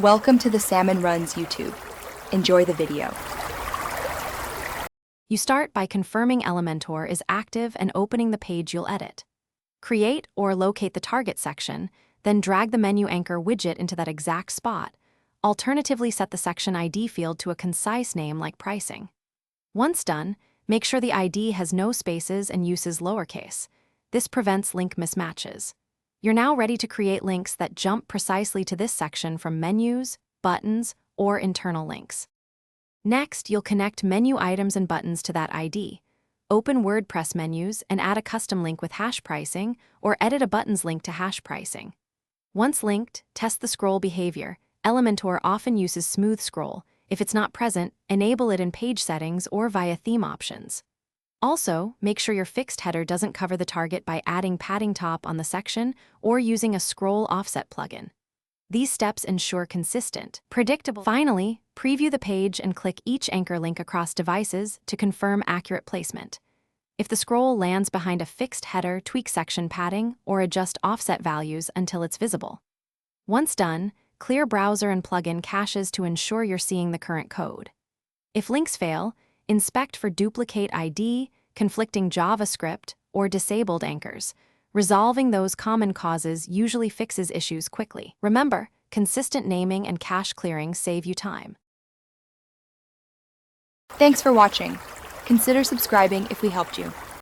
Welcome to the Salmon Runs YouTube. Enjoy the video. You start by confirming Elementor is active and opening the page you'll edit. Create or locate the target section, then drag the menu anchor widget into that exact spot. Alternatively, set the section ID field to a concise name like pricing. Once done, make sure the ID has no spaces and uses lowercase. This prevents link mismatches. You're now ready to create links that jump precisely to this section from menus, buttons, or internal links. Next, you'll connect menu items and buttons to that ID. Open WordPress menus and add a custom link with hash pricing, or edit a button's link to hash pricing. Once linked, test the scroll behavior. Elementor often uses smooth scroll. If it's not present, enable it in page settings or via theme options. Also, make sure your fixed header doesn't cover the target by adding padding top on the section or using a scroll offset plugin. These steps ensure consistent, predictable. Finally, preview the page and click each anchor link across devices to confirm accurate placement. If the scroll lands behind a fixed header, tweak section padding or adjust offset values until it's visible. Once done, clear browser and plugin caches to ensure you're seeing the current code. If links fail, inspect for duplicate ID, conflicting JavaScript, or disabled anchors. Resolving those common causes usually fixes issues quickly. Remember, consistent naming and cache clearing save you time. Thanks for watching. Consider subscribing if we helped you.